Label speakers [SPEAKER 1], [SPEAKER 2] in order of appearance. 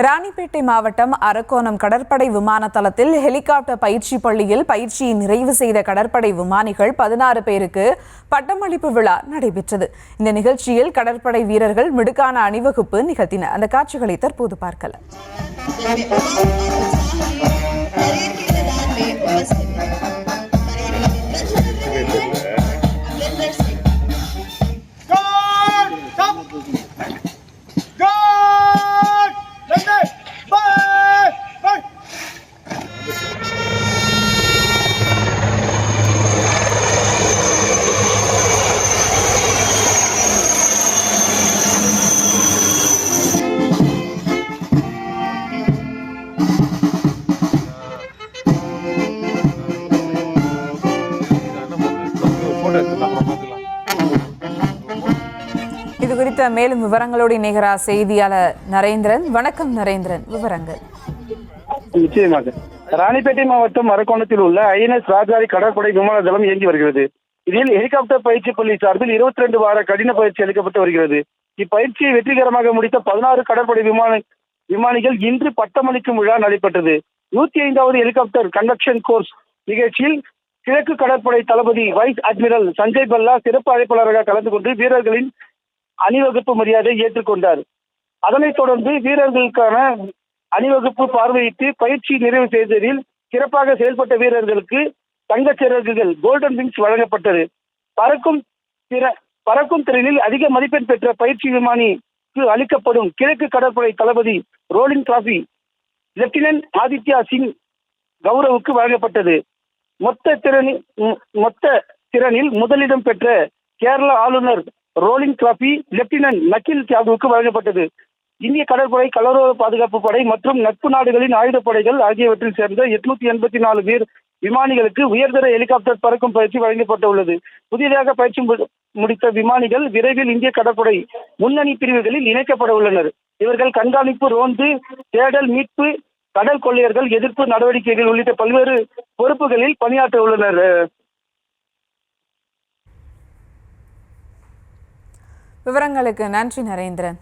[SPEAKER 1] ராணிப்பேட்டை மாவட்டம் அரக்கோணம் கடற்படை விமான தளத்தில் ஹெலிகாப்டர் பயிற்சி பள்ளியில் பயிற்சியை நிறைவு செய்த கடற்படை விமானிகள் 16 பேருக்கு பட்டமளிப்பு விழா நடைபெற்றது. இந்த நிகழ்ச்சியில் கடற்படை வீரர்கள் மிடுக்கான அணிவகுப்பு நிகழ்த்தினர். அந்த காட்சிகளை தற்போது பார்க்கலாம். இது குறித்த மேலும் விவரங்களோடு இணைகிறார் செய்தியாளர் நரேந்திரன். வணக்கம் நரேந்திரன், விவரங்கள்.
[SPEAKER 2] நிச்சயமாக ராணிப்பேட்டை மாவட்டம் அரக்கோணத்தில் உள்ள ஐஎன்எஸ் ராஜாரி கடற்படை விமான தளம் இயங்கி வருகிறது. இதில் ஹெலிகாப்டர் பயிற்சி பள்ளி சார்பில் 22 வார கடின பயிற்சி அளிக்கப்பட்டு வருகிறது. இப்பயிற்சியை வெற்றிகரமாக முடித்த 16 கடற்படை விமானிகள் இன்று பட்டமளிக்கும் விழா நடைபெற்றது. 105வது ஹெலிகாப்டர் கண்டக்ஷன் கோர்ஸ் நிகழ்ச்சியில் கிழக்கு கடற்படை தளபதி வைஸ் அட்மிரல் சஞ்சய் பல்லா சிறப்பு அழைப்பாளராக கலந்து கொண்டு வீரர்களின் அணிவகுப்பு மரியாதை ஏற்றுக்கொண்டார். அதனைத் தொடர்ந்து வீரர்களுக்கான அணிவகுப்பு பார்வையிட்டு பயிற்சி நிறைவு செய்ததில் சிறப்பாக செயல்பட்ட வீரர்களுக்கு தங்கச் சிறகுகள் கோல்டன் விங்ஸ் வழங்கப்பட்டது. பறக்கும் திறனில் அதிக மதிப்பெண் பெற்ற பயிற்சி விமானிக்கு அளிக்கப்படும் கிழக்கு கடற்படை தளபதி rolling trophy lieutenant Aditya Singh கௌரவுக்கு வழங்கப்பட்டது. மொத்த திறனில் முதலிடம் பெற்ற கேரள ஆளுநர் ரோலிங் டிராபி லெப்டினன்ட் நக்கில் தியாகுவுக்கு வழங்கப்பட்டது. இந்திய கடற்படை, கடலோர பாதுகாப்பு படை மற்றும் நட்பு நாடுகளின் ஆயுதப்படைகள் ஆகியவற்றில் சேர்ந்த 884 விமானிகளுக்கு உயர்தர ஹெலிகாப்டர் பறக்கும் பயிற்சி வழங்கப்பட்டுள்ளது. புதிதாக பயிற்சி முடித்த விமானிகள் விரைவில் இந்திய கடற்படை முன்னணி பிரிவுகளில் இணைக்கப்பட உள்ளனர். இவர்கள் கண்காணிப்பு, ரோந்து, தேடல், மீட்பு, கடல் கொள்ளையர்கள் எதிர்ப்பு நடவடிக்கைகள் உள்ளிட்ட பல்வேறு பொறுப்புகளில் பணியாற்ற உள்ளனர்.
[SPEAKER 1] விவரங்களுக்கு நன்றி நரேந்திரன்.